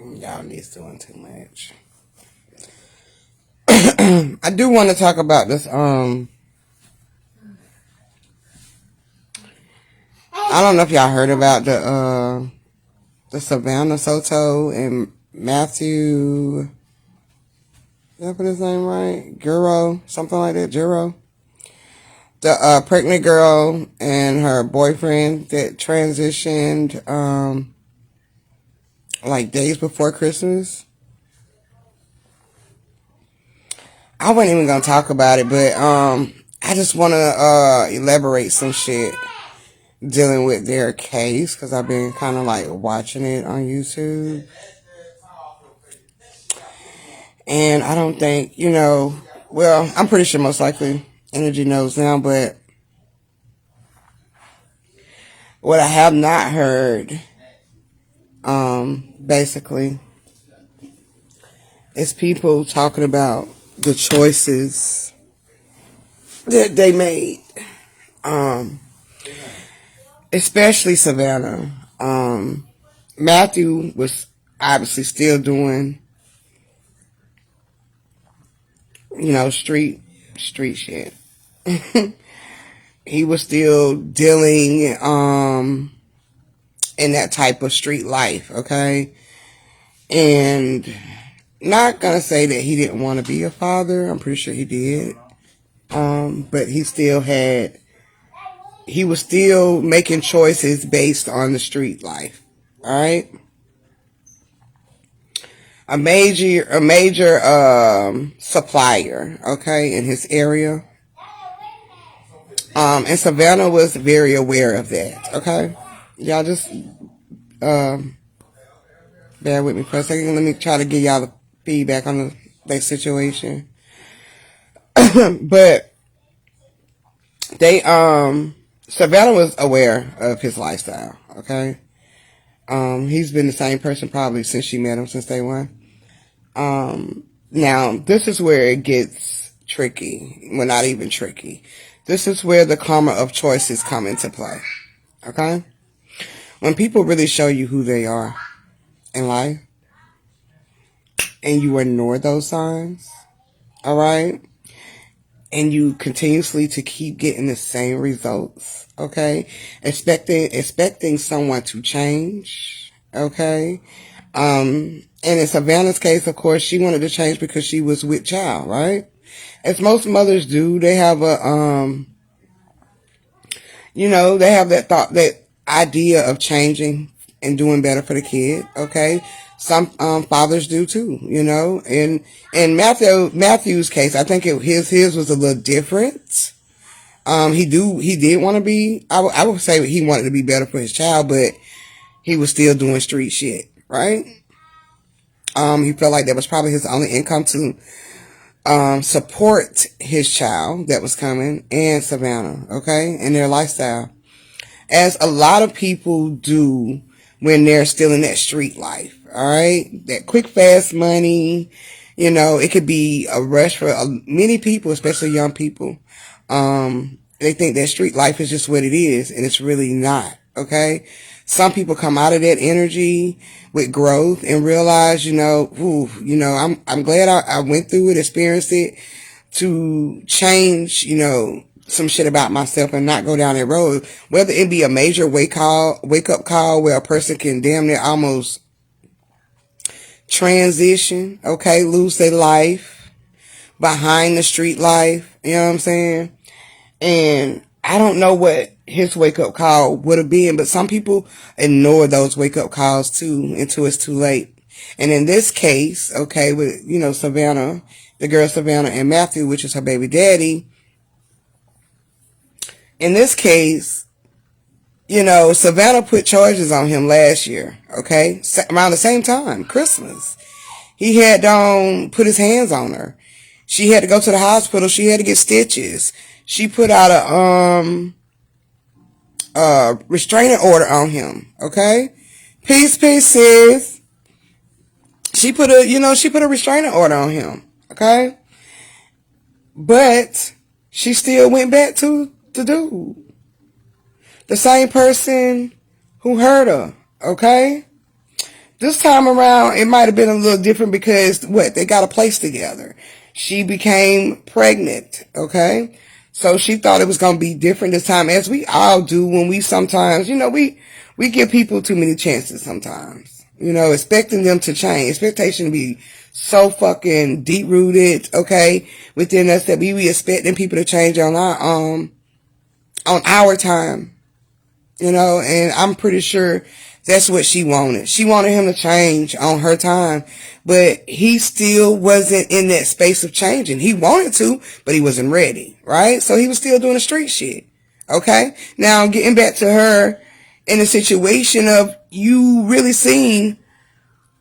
Y'all need doing too much. I do want to talk about this. I don't know if y'all heard about the Savannah, Soto, and Matthew. Did I put his name right? Guerra, something like that. Guerra. The pregnant girl and her boyfriend that transitioned like days before Christmas. I wasn't even gonna talk about it, but I just want to elaborate some shit dealing with their case because I've been kind of like watching it on YouTube, and I don't think well, I'm pretty sure most likely Energy knows now, but what I have not heard, basically, is people talking about the choices that they made. Especially Savannah. Matthew was obviously still doing, street shit. He was still dealing in that type of street life, okay? And not gonna say that he didn't want to be a father. I'm pretty sure he did. But he was still making choices based on the street life. All right. A major supplier, okay, in his area. And Savannah was very aware of that, okay? Y'all just bear with me for a second. Let me try to give y'all the feedback on the situation. But they Savannah was aware of his lifestyle, okay? He's been the same person probably since she met him, since day one. Now, this is where it gets tricky. Well, not even tricky. This is where the karma of choices come into play, okay? When people really show you who they are in life, and you ignore those signs, all right? And you continuously to keep getting the same results, okay? Expecting someone to change, okay? And in Savannah's case, of course, she wanted to change because she was with child, right? As most mothers do, they have they have that thought, that idea of changing and doing better for the kid, okay? Some fathers do too, And in Matthew's case, I think his was a little different. He did want to be. I would say he wanted to be better for his child, but he was still doing street shit, right? He felt like that was probably his only income to support his child that was coming, and Savannah, okay, and their lifestyle, as a lot of people do when they're still in that street life, all right? That quick, fast money, it could be a rush for many people, especially young people. They think that street life is just what it is, and it's really not, okay? Some people come out of that energy with growth and realize, I'm glad I went through it, experienced it, to change, some shit about myself and not go down that road. Whether it be a major wake up call where a person can damn near almost transition, okay, lose their life behind the street life, you know what I'm saying? And I don't know what his wake up call would have been, but some people ignore those wake up calls too until it's too late. And in this case, okay, with, Savannah, the girl Savannah, and Matthew, which is her baby daddy, in this case, Savannah put charges on him last year, okay? Around the same time, Christmas. He had put his hands on her. She had to go to the hospital. She had to get stitches. She put out a restraining order on him, okay? Peace, sis. She put a restraining order on him, okay? But she still went back to the dude. The same person who hurt her, okay? This time around, it might have been a little different because what? They got a place together. She became pregnant, okay? So she thought it was going to be different this time, as we all do when we sometimes, we give people too many chances sometimes. Expecting them to change. Expectation to be so fucking deep rooted, okay, within us that we expecting people to change on our time, and I'm pretty sure that's what she wanted. She wanted him to change on her time, but he still wasn't in that space of changing. He wanted to, but he wasn't ready, right? So he was still doing the street shit, okay? Now, getting back to her in the situation of you really seeing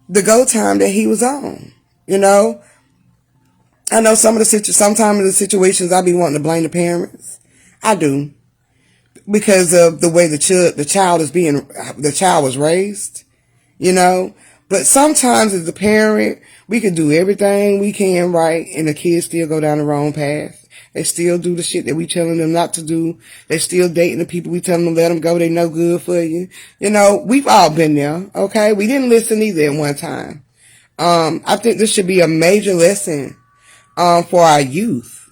the go time that he was on, I know sometimes in the situations I be wanting to blame the parents. I do. Because of the way the child was raised, But sometimes as a parent, we can do everything we can right, and the kids still go down the wrong path. They still do the shit that we telling them not to do. They still dating the people we telling them let them go. They no good for you. We've all been there. Okay, we didn't listen either at one time. I think this should be a major lesson for our youth.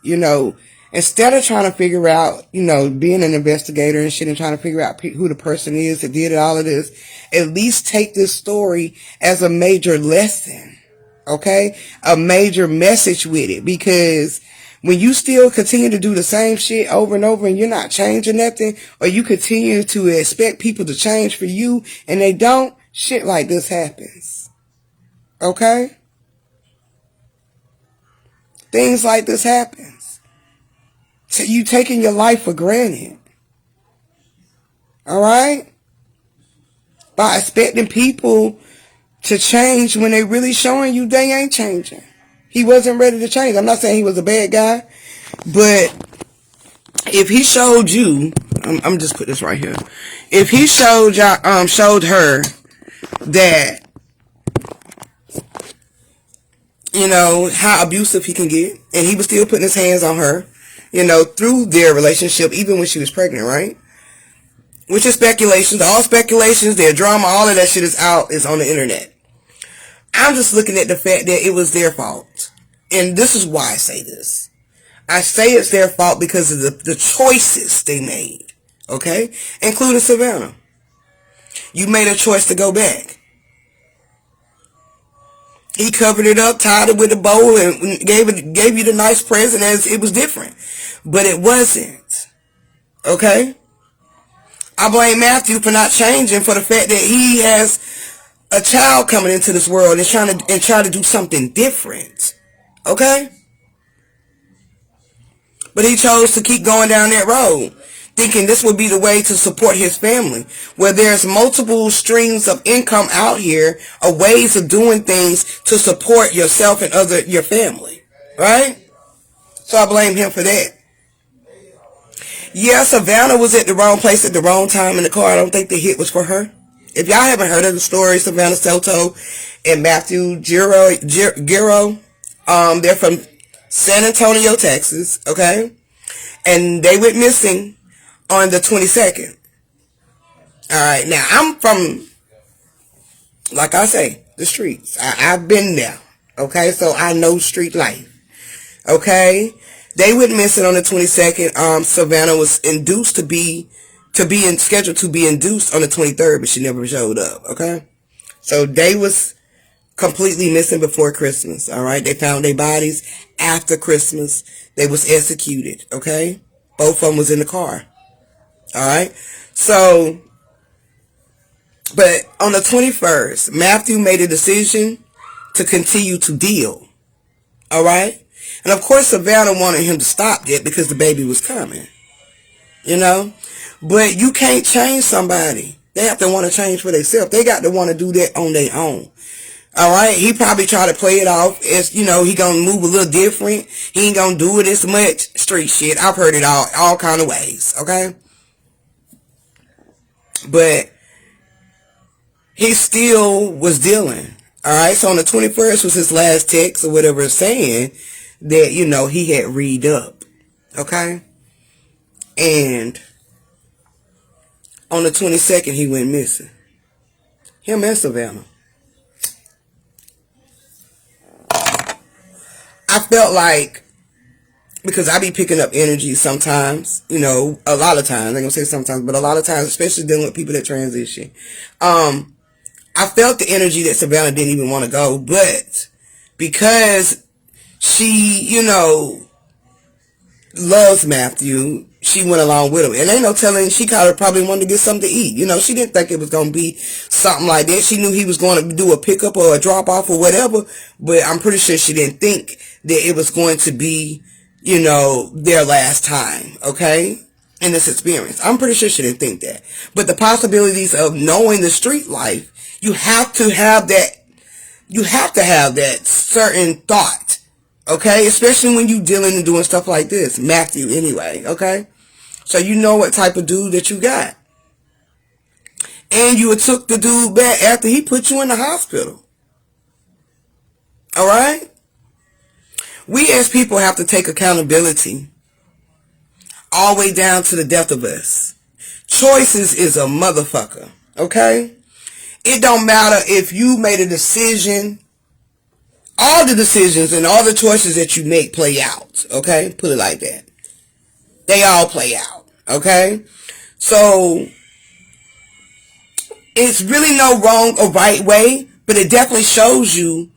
Instead of trying to figure out, being an investigator and shit and trying to figure out who the person is that did all of this, at least take this story as a major lesson, okay? A major message with it, because when you still continue to do the same shit over and over and you're not changing nothing, or you continue to expect people to change for you and they don't, shit like this happens, okay? Things like this happen. So you taking your life for granted. Alright? By expecting people to change when they really showing you they ain't changing. He wasn't ready to change. I'm not saying he was a bad guy, but if he showed you, I'm just put this right here. If he showed her that, how abusive he can get, and he was still putting his hands on her, through their relationship, even when she was pregnant, right? Which is speculations. All speculations, their drama, all of that shit is on the internet. I'm just looking at the fact that it was their fault. And this is why I say this. I say it's their fault because of the choices they made. Okay? Including Savannah. You made a choice to go back. He covered it up, tied it with a bow, and gave you the nice present as it was different. But it wasn't. Okay? I blame Matthew for not changing, for the fact that he has a child coming into this world and trying to do something different. Okay? But he chose to keep going down that road, thinking this would be the way to support his family, where there's multiple streams of income out here, or ways of doing things to support yourself and your family. Right? So I blame him for that. Yeah, Savannah was at the wrong place at the wrong time in the car. I don't think the hit was for her. If y'all haven't heard of the story, Savannah, Soto, and Matthew Guerra, they're from San Antonio, Texas, okay? And they went missing on the 22nd. Alright, now I'm from, like I say, the streets. I've been there, okay? So I know street life, okay? They went missing on the 22nd. Savannah was scheduled to be induced on the 23rd, but she never showed up, okay? So they was completely missing before Christmas, alright? They found their bodies after Christmas. They was executed, okay? Both of them was in the car, alright? So, but on the 21st, Matthew made a decision to continue to deal, alright? And of course, Savannah wanted him to stop that because the baby was coming. But you can't change somebody. They have to want to change for themselves. They got to want to do that on their own. Alright? He probably tried to play it off as, he gonna move a little different. He ain't gonna do it as much. Street shit. I've heard it all kind of ways. Okay? But he still was dealing. Alright? So on the 21st was his last text or whatever, saying that, he had read up. Okay? And on the 22nd, he went missing. Him and Savannah. I felt like, because I be picking up energy sometimes, a lot of times, I'm going to say sometimes, but a lot of times, especially dealing with people that transition. I felt the energy that Savannah didn't even want to go, but because she, loves Matthew, she went along with him. And ain't no telling, she probably wanted to get something to eat. She didn't think it was going to be something like that. She knew he was going to do a pickup or a drop off or whatever, but I'm pretty sure she didn't think that it was going to be, their last time, okay, in this experience. I'm pretty sure she didn't think that. But the possibilities of knowing the street life, you have to have that certain thought. Okay, especially when you dealing and doing stuff like this. Matthew, anyway, okay? So you know what type of dude that you got. And you took the dude back after he put you in the hospital. Alright? We as people have to take accountability all the way down to the death of us. Choices is a motherfucker, okay? It don't matter if you made a decision. All the decisions and all the choices that you make play out, okay? Put it like that. They all play out, okay? So, it's really no wrong or right way, but it definitely shows you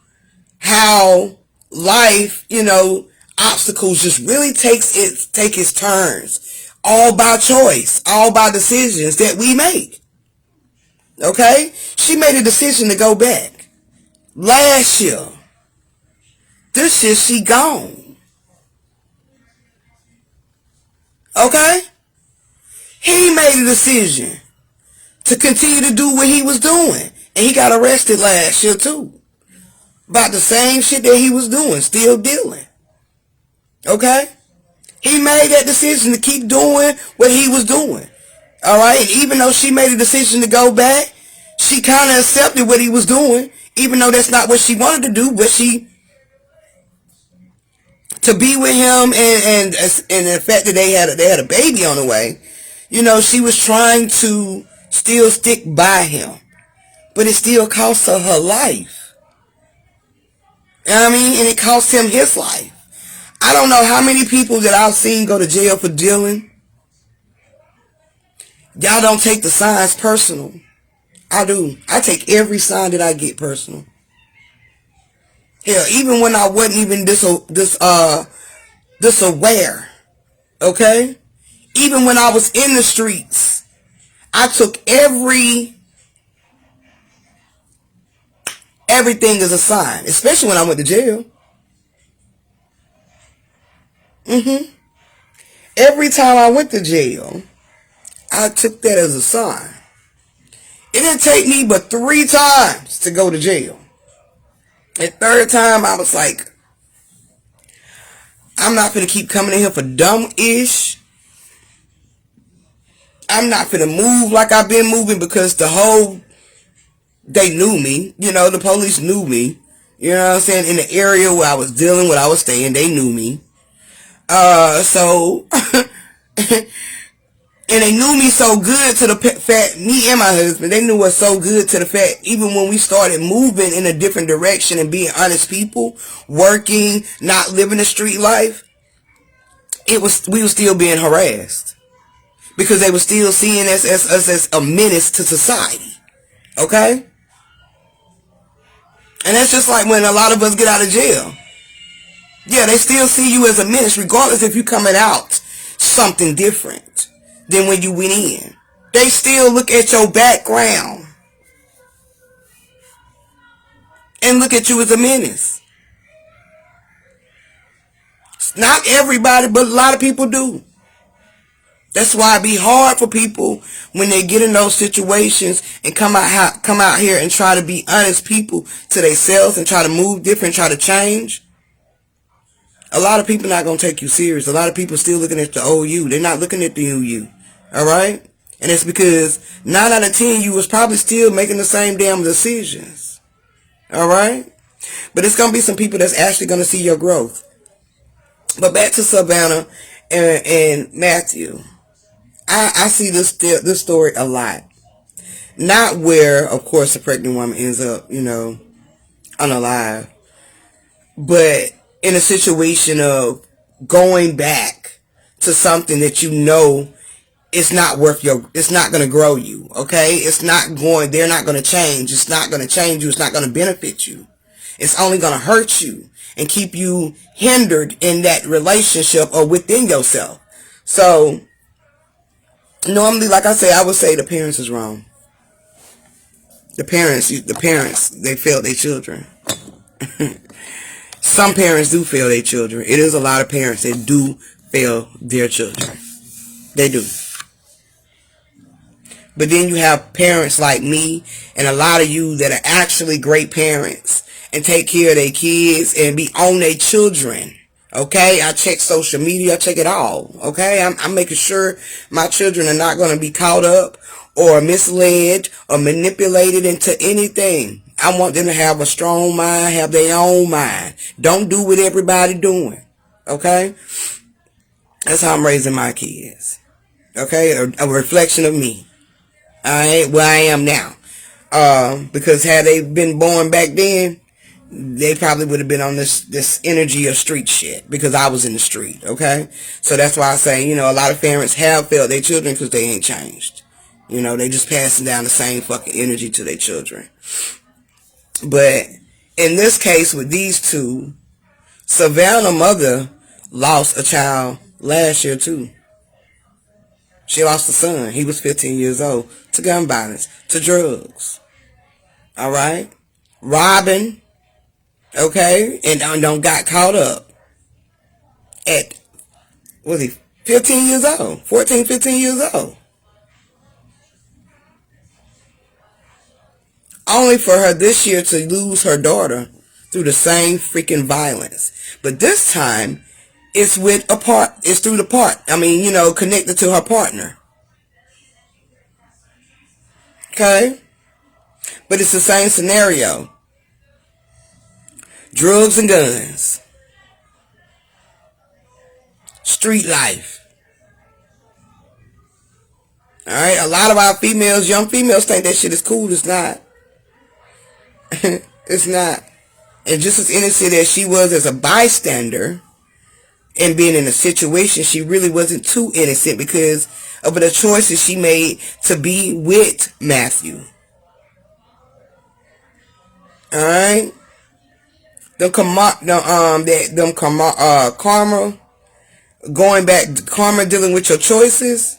how life, obstacles just really take its turns. All by choice, all by decisions that we make. Okay? She made a decision to go back last year. This year she gone. Okay? He made a decision to continue to do what he was doing. And he got arrested last year too. About the same shit that he was doing. Still dealing. Okay? He made that decision to keep doing what he was doing. Alright? And even though she made a decision to go back, she kind of accepted what he was doing. Even though that's not what she wanted to do. But to be with him and the fact that they had a baby on the way, she was trying to still stick by him. But it still cost her life. You know what I mean? And it cost him his life. I don't know how many people that I've seen go to jail for dealing. Y'all don't take the signs personal. I do. I take every sign that I get personal. Hell, even when I wasn't even this aware, okay? Even when I was in the streets, I took everything as a sign, especially when I went to jail. Every time I went to jail, I took that as a sign. It didn't take me but 3 times to go to jail. The third time, I was like, I'm not finna keep coming in here for dumb-ish. I'm not finna move like I've been moving because they knew me. The police knew me. You know what I'm saying? In the area where I was dealing, where I was staying, they knew me. And they knew me so good to the fact, me and my husband, they knew us so good to the fact, even when we started moving in a different direction and being honest people, working, not living the street life, we were still being harassed. Because they were still seeing us as a menace to society. Okay? And that's just like when a lot of us get out of jail. Yeah, they still see you as a menace, regardless if you're coming out something different than when you went in. They still look at your background and look at you as a menace. Not everybody, but a lot of people do. That's why it be hard for people when they get in those situations and come out here and try to be honest people to themselves and try to move different, try to change. A lot of people not going to take you serious. A lot of people still looking at the old you. They're not looking at the new you. Alright? And it's because 9 out of 10 you was probably still making the same damn decisions. Alright? But it's going to be some people that's actually going to see your growth. But back to Savannah and Matthew. I see this story a lot. Not where, of course, a pregnant woman ends up, unalive. But in a situation of going back to something that you know it's not worth it's not going to grow you, okay? They're not going to change. It's not going to change you. It's not going to benefit you. It's only going to hurt you and keep you hindered in that relationship or within yourself. So, normally, like I say, I would say the parents is wrong. The parents, they failed their children. Some parents do fail their children. It is a lot of parents that do fail their children. They do. But then you have parents like me and a lot of you that are actually great parents and take care of their kids and be on their children. Okay? I check social media. I check it all. Okay? I'm making sure my children are not going to be caught up or misled or manipulated into anything. I want them to have a strong mind, have their own mind. Don't do what everybody doing. Okay? That's how I'm raising my kids. Okay? A reflection of me. I ain't where I am now. Because had they been born back then, they probably would have been on this energy of street shit. Because I was in the street, okay? So that's why I say, a lot of parents have failed their children because they ain't changed. They just passing down the same fucking energy to their children. But in this case with these two, Savannah mother lost a child last year too. She lost a son. He was 15 years old. To gun violence. To drugs. Alright? Robbing. Okay? And don't got caught up. At, was he 15 years old? 14, 15 years old. Only for her this year to lose her daughter through the same freaking violence. But this time, it's through the connected to her partner. Okay? But it's the same scenario. Drugs and guns. Street life. Alright? A lot of our young females think that shit is cool. It's not. It's not. And just as innocent as she was as a bystander and being in a situation, she really wasn't too innocent because of the choices she made to be with Matthew. Alright? Karma, going back, karma dealing with your choices,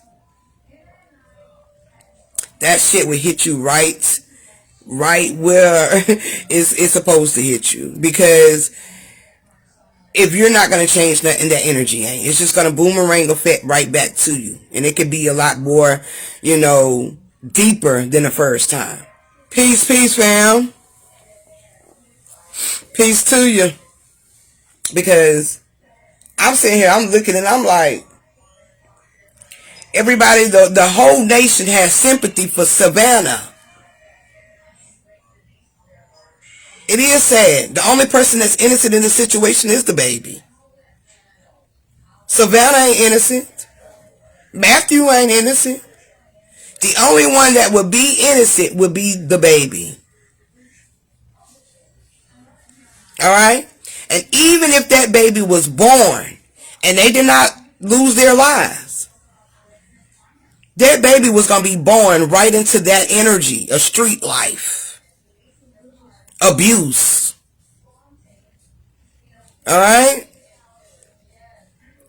that shit will hit you right where it's supposed to hit you. Because if you're not going to change that, that energy it's just going to boomerang effect right back to you. And it could be a lot more, deeper than the first time. Peace, fam. Peace to you. Because I'm sitting here, I'm looking and I'm like, everybody, the whole nation has sympathy for Savannah. It is sad. The only person that's innocent in this situation is the baby. Savannah ain't innocent. Matthew ain't innocent. The only one that would be innocent would be the baby. Alright? And even if that baby was born and they did not lose their lives, that baby was going to be born right into that energy of street life. Abuse. Alright?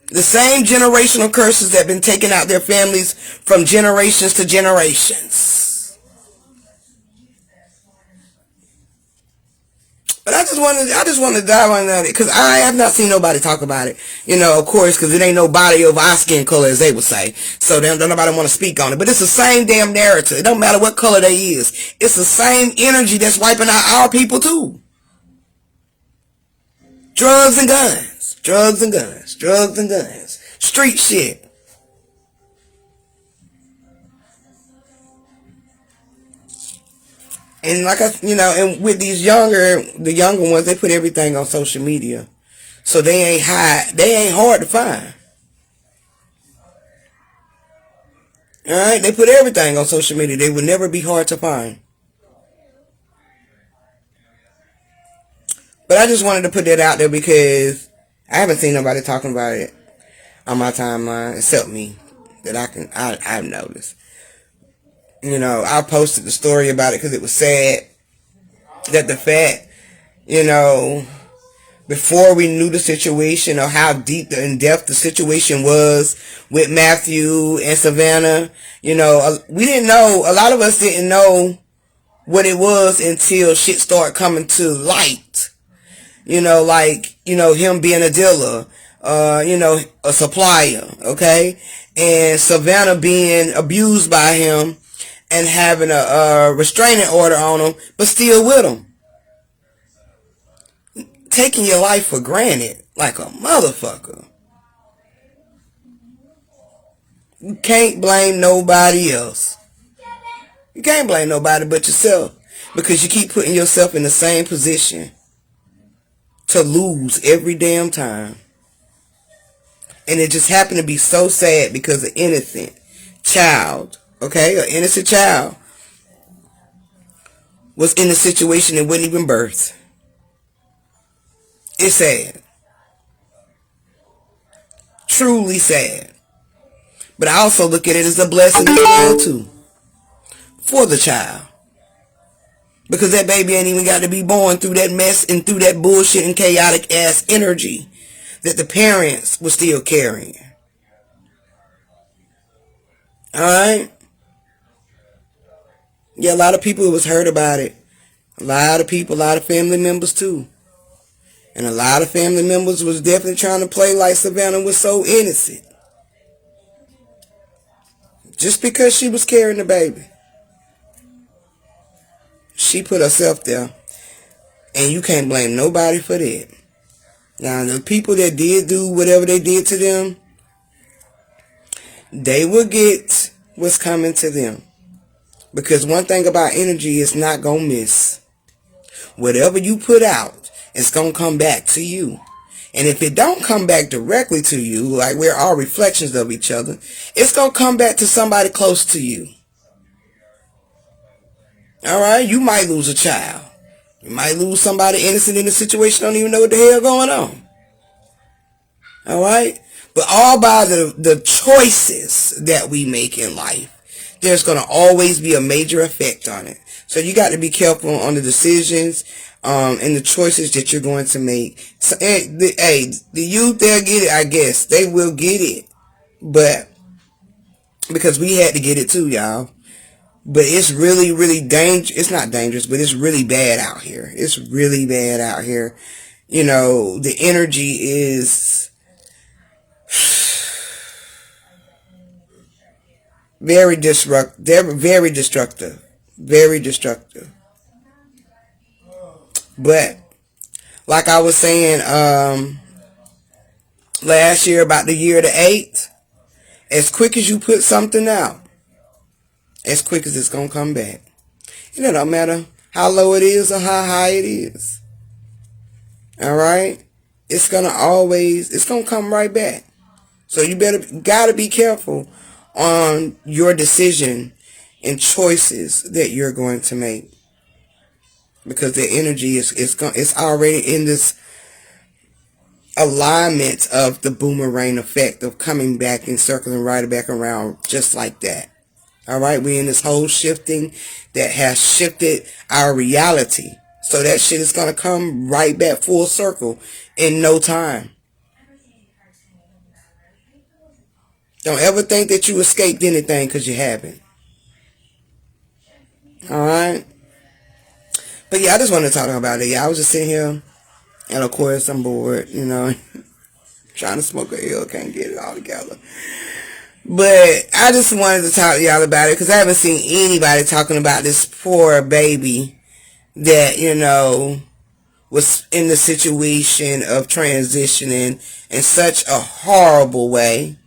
The same generational curses that have been taking out their families from generations to generations. But I just want to dive on that because I have not seen nobody talk about it. Of course, because it ain't nobody of our skin color, as they would say. So don't nobody want to speak on it. But it's the same damn narrative. It don't matter what color they is. It's the same energy that's wiping out our people too. Drugs and guns. Drugs and guns. Drugs and guns. Street shit. And and with the younger ones, they put everything on social media. So they ain't hard to find. Alright, they put everything on social media. They would never be hard to find. But I just wanted to put that out there because I haven't seen nobody talking about it on my timeline except me that I've noticed. You know, I posted the story about it because it was sad that the fact, you know, before we knew the situation or how deep and in depth the situation was with Matthew and Savannah, you know, we didn't know, a lot of us didn't know what it was until shit started coming to light. You know, like, you know, him being a dealer, you know, a supplier, okay? And Savannah being abused by him and having a restraining order on him, but still with him. Taking your life for granted like a motherfucker. You can't blame nobody else. You can't blame nobody but yourself because you keep putting yourself in the same position to lose every damn time. And it just happened to be so sad because an innocent child, okay, an innocent child was in a situation that wouldn't even birth. It's sad. Truly sad. But I also look at it as a blessing as well too. For the child. Because that baby ain't even got to be born through that mess and through that bullshit and chaotic ass energy that the parents were still carrying. Alright? Yeah, a lot of people was hurt about it. A lot of people, a lot of family members too. And a lot of family members was definitely trying to play like Savannah was so innocent. Just because she was carrying the baby. She put herself there. And you can't blame nobody for that. Now, the people that did do whatever they did to them, they will get what's coming to them. Because one thing about energy is not going to miss. Whatever you put out, it's going to come back to you. And if it don't come back directly to you, like we're all reflections of each other, it's going to come back to somebody close to you. Alright? You might lose a child. You might lose somebody innocent in a situation, don't even know what the hell going on. Alright? But all by the choices that we make in life, there's going to always be a major effect on it. So you got to be careful on the decisions and the choices that you're going to make. So, the youth, they'll get it, I guess. They will get it. But, because we had to get it too, y'all. But it's really, really dangerous. It's not dangerous, but it's really bad out here. It's really bad out here. You know, the energy is very destructive. Very destructive. Very destructive. But, like I was saying last year about the year of the 8, as quick as you put something out, as quick as it's going to come back. And it don't matter how low it is or how high it is. Alright? It's going to come right back. So you gotta be careful on your decision and choices that you're going to make. Because the energy it's already in this alignment of the boomerang effect of coming back and circling right back around just like that. Alright, we're in this whole shifting that has shifted our reality. So that shit is going to come right back full circle in no time. Don't ever think that you escaped anything because you haven't. Alright? But yeah, I just wanted to talk about it. Yeah, I was just sitting here, and of course I'm bored, you know, trying to smoke a hill, can't get it all together. But I just wanted to talk to y'all about it because I haven't seen anybody talking about this poor baby that, you know, was in the situation of transitioning in such a horrible way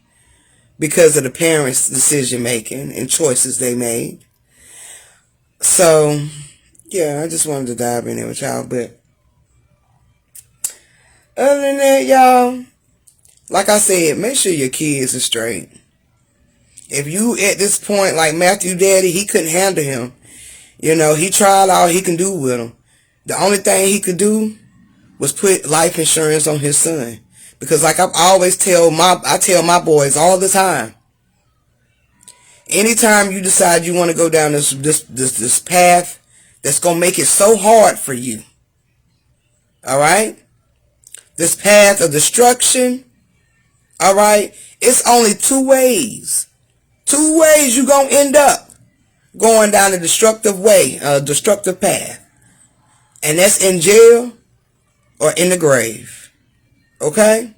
because of the parents' decision making and choices they made. So, yeah, I just wanted to dive in there with y'all. But other than that, y'all, like I said, make sure your kids are straight. If you at this point, like Matthew daddy, he couldn't handle him. You know, he tried all he can do with him. The only thing he could do was put life insurance on his son. Because like I tell my boys all the time, anytime you decide you want to go down this path that's going to make it so hard for you, all right? This path of destruction, all right? It's only two ways. Two ways you're going to end up going down a destructive way, a destructive path. And that's in jail or in the grave. Okay?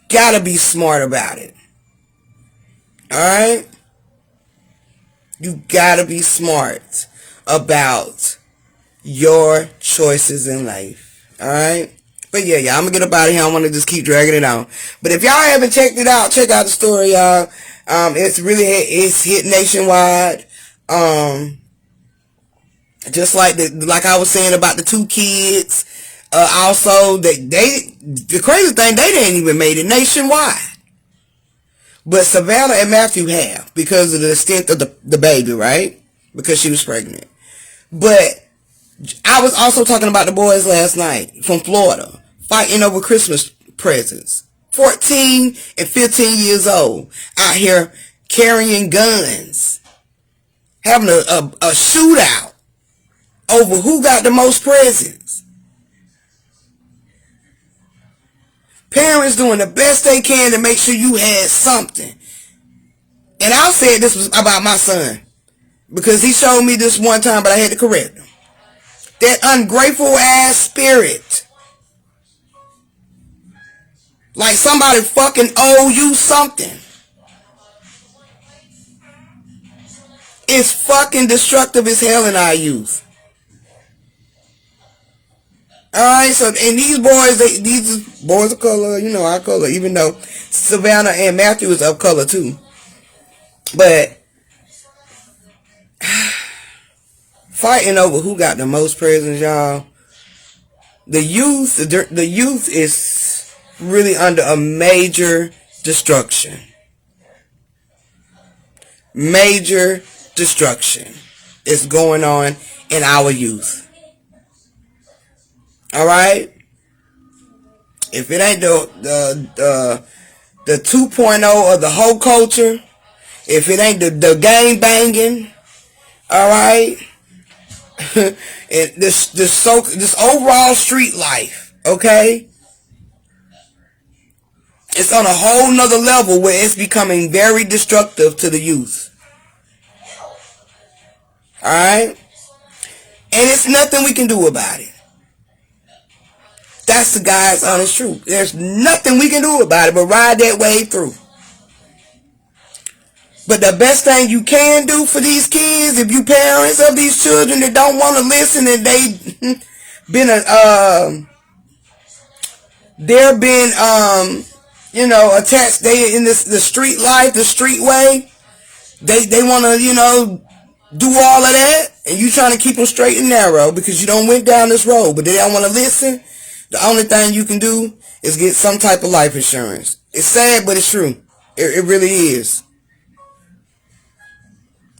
Gotta be smart about it. Alright? You gotta be smart about your choices in life. Alright? But yeah, I'm gonna get up out of here. I want to just keep dragging it on. But if y'all haven't checked it out, check out the story, y'all. It's hit nationwide. Just like I was saying about the two kids. Also, the crazy thing, they didn't even make it nationwide. But Savannah and Matthew have, because of the extent of the baby, right? Because she was pregnant. But I was also talking about the boys last night from Florida, fighting over Christmas presents. 14 and 15 years old, out here carrying guns, having a shootout over who got the most presents. Parents doing the best they can to make sure you had something. And I said this was about my son, because he showed me this one time, but I had to correct him. That ungrateful ass spirit. Like somebody fucking owe you something. It's fucking destructive as hell in our youth. Alright, so, and these boys of color, you know, our color, even though Savannah and Matthew is of color too. But fighting over who got the most presents, y'all. The youth is really under a major destruction. Major destruction is going on in our youth. Alright? If it ain't the 2.0 of the whole culture, if it ain't the gang banging, alright? this overall street life, okay? It's on a whole nother level where it's becoming very destructive to the youth. Alright? And it's nothing we can do about it. That's the guy's honest truth. There's nothing we can do about it but ride that wave through. But the best thing you can do for these kids, if you parents of these children that don't want to listen, and they've been attached, they in the street life, the street way, they want to, do all of that, and you trying to keep them straight and narrow because you don't went down this road, but they don't want to listen. The only thing you can do is get some type of life insurance. It's sad, but it's true. It really is.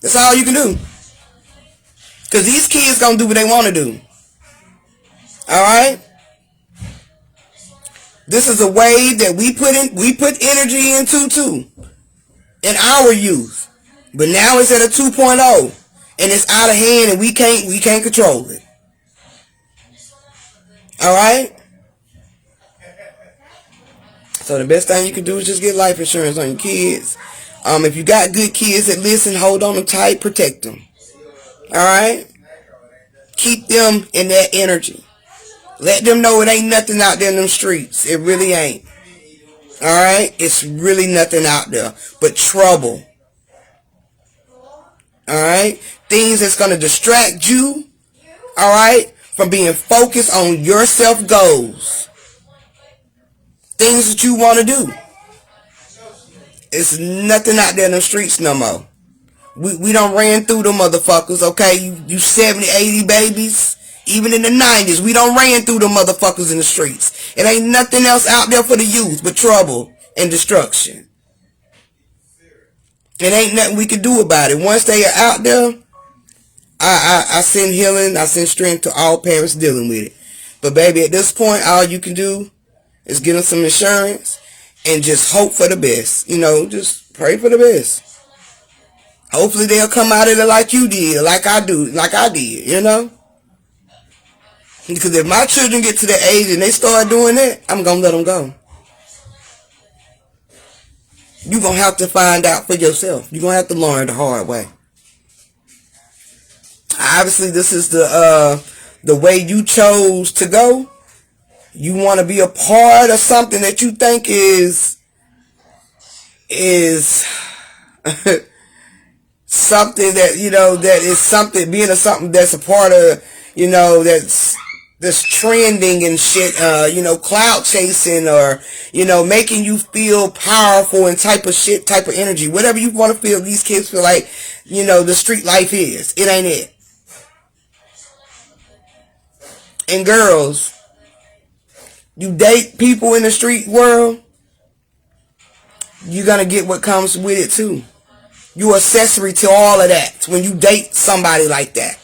That's all you can do. Because these kids gonna do what they want to do. Alright? This is a wave that we put energy into too. In our youth. But now it's at a 2.0. And it's out of hand and we can't control it. Alright? So the best thing you can do is just get life insurance on your kids. If you got good kids that listen, hold on them tight, protect them. Alright? Keep them in that energy. Let them know it ain't nothing out there in them streets. It really ain't. Alright? It's really nothing out there but trouble. Alright? Things that's going to distract you. Alright? From being focused on your self goals. Things that you want to do. It's nothing out there in the streets no more. We done ran through them motherfuckers, okay? You 70, 80 babies. Even in the 90s, we done ran through them motherfuckers in the streets. It ain't nothing else out there for the youth but trouble and destruction. It ain't nothing we can do about it. Once they are out there, I send healing, I send strength to all parents dealing with it. But baby, at this point, all you can do is get them some insurance and just hope for the best. Just pray for the best. Hopefully they'll come out of it like you did, like I did. Because if my children get to the age and they start doing that, I'm going to let them go. You're going to have to find out for yourself. You're going to have to learn the hard way. Obviously, this is the way you chose to go. You want to be a part of something that you think is something that, that is something, being a something that's a part of, that's trending and shit, cloud chasing or, making you feel powerful and type of energy. Whatever you want to feel, these kids feel like, the street life is. It ain't it. And girls, you date people in the street world, you're going to get what comes with it too. You're accessory to all of that when you date somebody like that.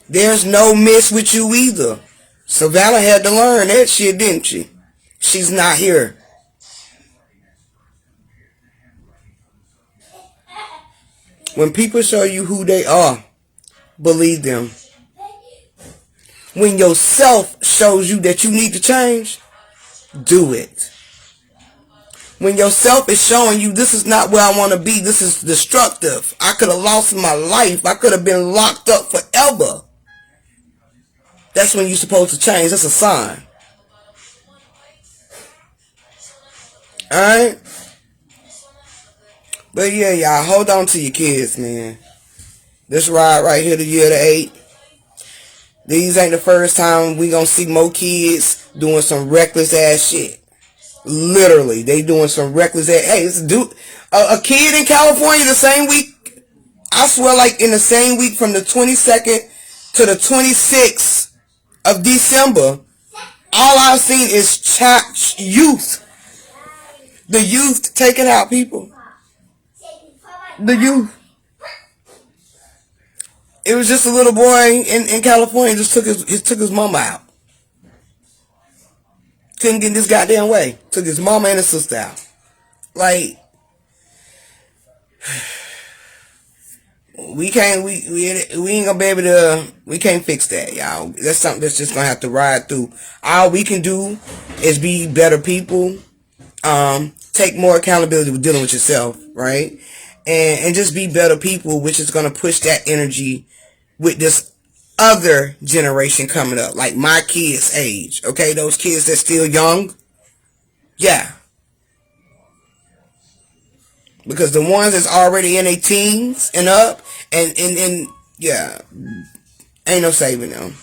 There's no miss with you either. Savannah had to learn that shit, didn't she? She's not here. When people show you who they are, believe them. When yourself shows you that you need to change, do it. When yourself is showing you this is not where I want to be, this is destructive, I could have lost my life, I could have been locked up forever, that's when you're supposed to change. That's a sign. Alright? But yeah, y'all, hold on to your kids, man. This ride right here, the year of the 8. These ain't the first time we gonna see more kids doing some reckless ass shit. Literally, they doing some reckless ass. Hey, this dude, a kid in California the same week. I swear, like in the same week from the 22nd to the 26th of December, all I've seen is youth. The youth taking out people. The youth. It was just a little boy in California just took his mama out. Couldn't get this goddamn way. Took his mama and his sister out. Like, we ain't gonna be able to, we can't fix that, y'all. That's something that's just gonna have to ride through. All we can do is be better people, take more accountability with dealing with yourself, right? And just be better people, which is gonna push that energy with this other generation coming up, like my kids' age, okay? Those kids that's still young, yeah. Because the ones that's already in their teens and up, and yeah, ain't no saving them.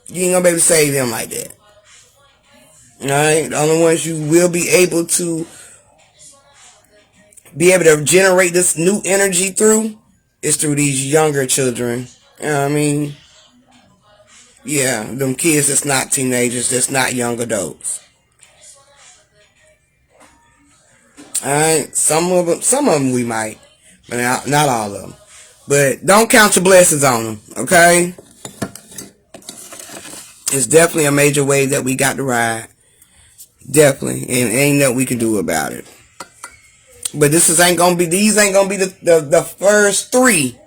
You ain't gonna be able to save them like that. Alright? The only ones you will be able to generate this new energy through is through these younger children. You know what I mean? Yeah, them kids that's not teenagers, that's not young adults. Alright, some of them we might, but not all of them. But don't count your blessings on them, okay? It's definitely a major wave that we got to ride. Definitely, and ain't nothing we can do about it. But these ain't gonna be the first 3,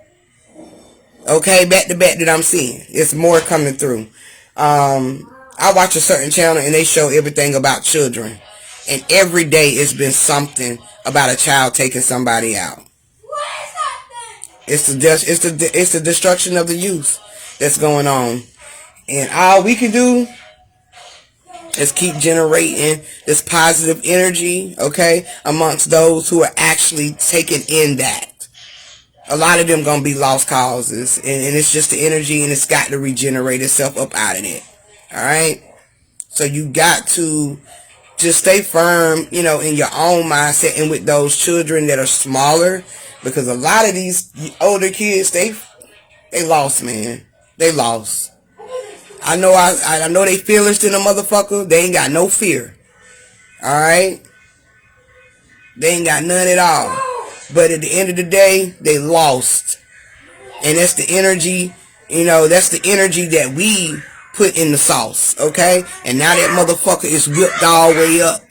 okay, back to back that I'm seeing. It's more coming through. I watch a certain channel and they show everything about children. And every day it's been something about a child taking somebody out. It's the destruction of the youth that's going on. And all we can do is keep generating this positive energy, okay, amongst those who are actually taking in that. A lot of them gonna be lost causes, and it's just the energy, and it's got to regenerate itself up out of it. Alright? So you got to just stay firm, in your own mindset and with those children that are smaller, because a lot of these older kids, they lost, man. They lost. I know they feelings to the motherfucker. They ain't got no fear. Alright? They ain't got none at all. But at the end of the day, they lost. And that's the energy, that's the energy that we put in the sauce, okay? And now that motherfucker is whipped all the way up.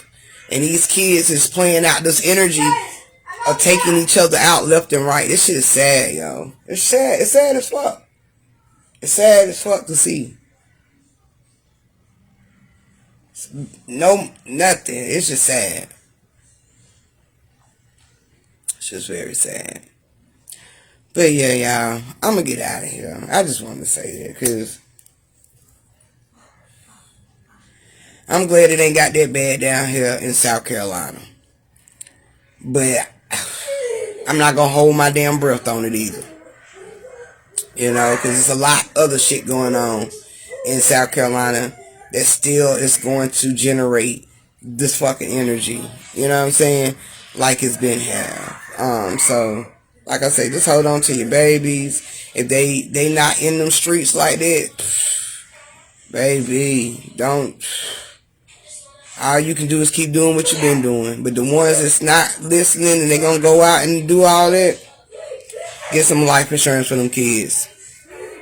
And these kids is playing out this energy of taking each other out left and right. This shit is sad, yo. It's sad. It's sad as fuck. It's sad as fuck to see. No, nothing. It's just sad. It's just very sad. But yeah, y'all, I'm gonna get out of here. I just wanted to say that because I'm glad it ain't got that bad down here in South Carolina. But I'm not gonna hold my damn breath on it either. You know, because there's a lot other shit going on in South Carolina that still is going to generate this fucking energy. You know what I'm saying? Like it's been here. So like I say, just hold on to your babies. If they not in them streets like that, baby, don't. All you can do is keep doing what you've been doing. But the ones that's not listening and they gonna go out and do all that, get some life insurance for them kids.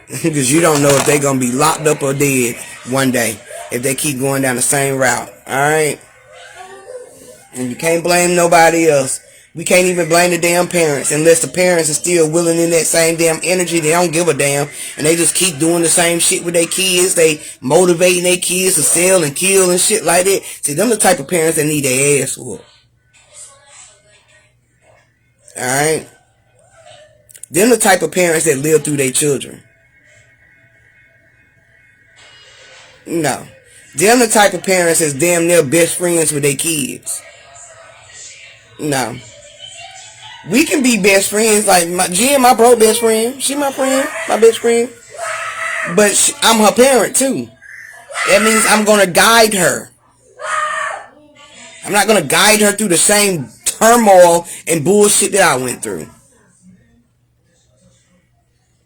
Because you don't know if they gonna be locked up or dead one day if they keep going down the same route. Alright? And you can't blame nobody else. We can't even blame the damn parents unless the parents are still willing in that same damn energy. They don't give a damn. And they just keep doing the same shit with their kids. They motivating their kids to sell and kill and shit like that. See, them the type of parents that need their ass whooped. Alright? Them the type of parents that live through their children. No. Them the type of parents that's damn near best friends with their kids. No. We can be best friends. Like Jen, my bro best friend. She my friend. My best friend. But I'm her parent too. That means I'm going to guide her. I'm not going to guide her through the same turmoil and bullshit that I went through.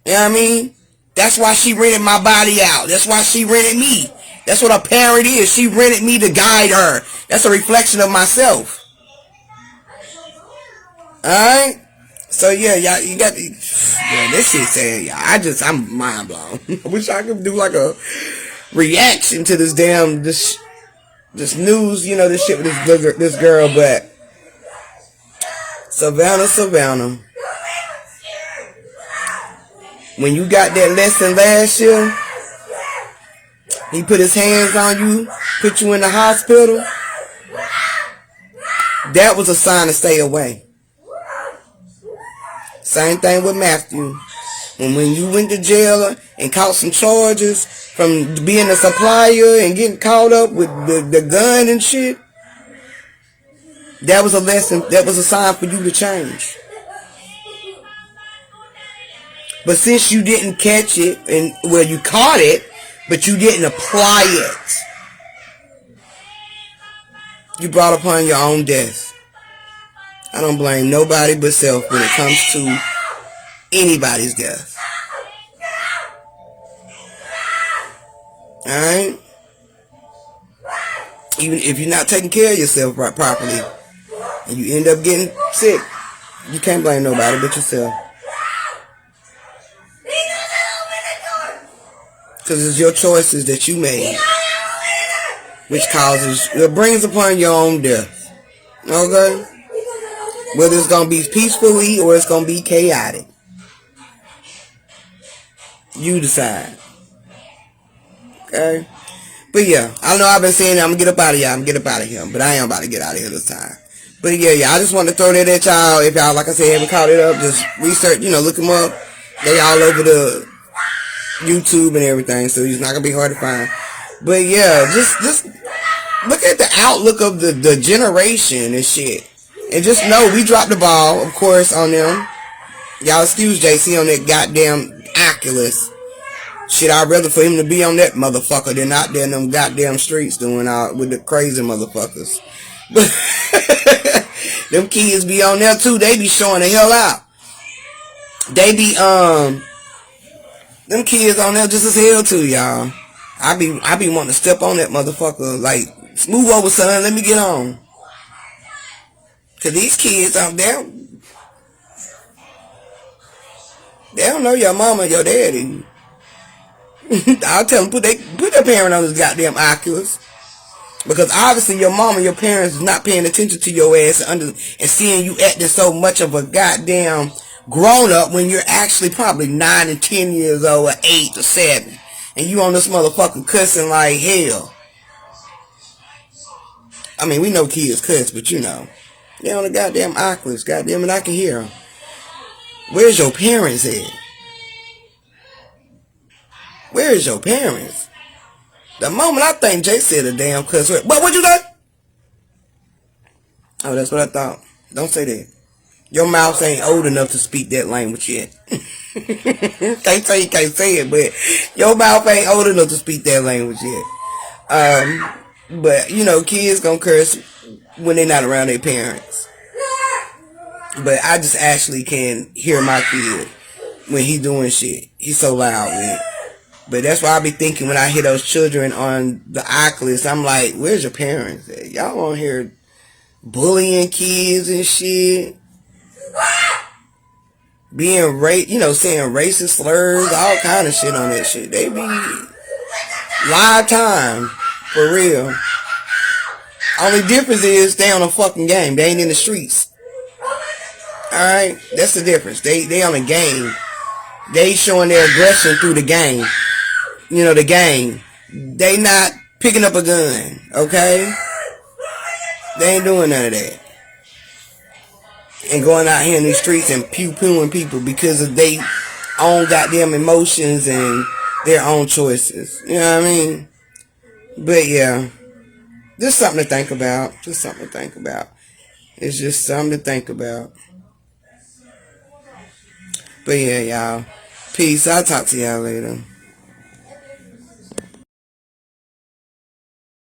You know what I mean? That's why she rented my body out. That's why she rented me. That's what a parent is. She rented me to guide her. That's a reflection of myself. Alright? So yeah, y'all, you got the, yeah, this shit sad, y'all. I'm mind blown. I wish I could do like a reaction to this damn, this news, you know, this shit with this girl, but Savannah. When you got that lesson last year, he put his hands on you, put you in the hospital, that was a sign to stay away. Same thing with Matthew. And when you went to jail and caught some charges from being a supplier and getting caught up with the gun and shit, that was a lesson, that was a sign for you to change. But since you didn't catch it, and well, you caught it, but you didn't apply it, you brought upon your own death. I don't blame nobody but self when it comes to anybody's death. Alright? Even if you're not taking care of yourself properly, and you end up getting sick, you can't blame nobody but yourself. Because it's your choices that you made, which it brings upon your own death. Okay? Whether it's going to be peacefully or it's going to be chaotic. You decide. Okay? But yeah, I know I've been saying that I'm going to get up out of here. But I am about to get out of here this time. But yeah, I just wanted to throw that at y'all. If y'all, like I said, haven't caught it up, just research, look them up. They all over the YouTube and everything, so it's not going to be hard to find. But yeah, just look at the outlook of the generation and shit. And just know we dropped the ball, of course, on them. Y'all excuse JC on that goddamn Oculus. Shit, I'd rather for him to be on that motherfucker than out there in them goddamn streets doing all with the crazy motherfuckers. But them kids be on there too. They be showing the hell out. They be them kids on there just as hell too, y'all. I be wanting to step on that motherfucker like, smooth over, son. Let me get on. Cause these kids out there, they don't know your mama and your daddy. I'll tell them put their parent on this goddamn Oculus. Because obviously your mom and your parents is not paying attention to your ass and seeing you acting so much of a goddamn grown up when you're actually probably 9 and 10 years old or 8 or 7. And you on this motherfucker cussing like hell. I mean, we know kids cuss, but you know. They're on the goddamn Oculus. Goddamn it, I can hear them. Where's your parents at? Where is your parents? The moment I think Jay said a damn cuss word. What'd you say? Oh, that's what I thought. Don't say that. Your mouth ain't old enough to speak that language yet. Can't say you can't say it, but your mouth ain't old enough to speak that language yet. But, you know, kids gonna curse when they're not around their parents. But I just actually can hear my kid when he doing shit. He's so loud with it. But that's why I be thinking when I hear those children on the Oculus, I'm like, where's your parents at? Y'all on here bullying kids and shit. Being saying racist slurs, all kind of shit on that shit. They be live time, for real. Only difference is they on a fucking game. They ain't in the streets. Alright? That's the difference. They on a game. They showing their aggression through the game. You know, the game. They not picking up a gun. Okay? They ain't doing none of that. And going out here in these streets and pew-pewing people because of their own goddamn emotions and their own choices. You know what I mean? But yeah. Just something to think about. Just something to think about. It's just something to think about. But yeah, y'all. Peace. I'll talk to y'all later.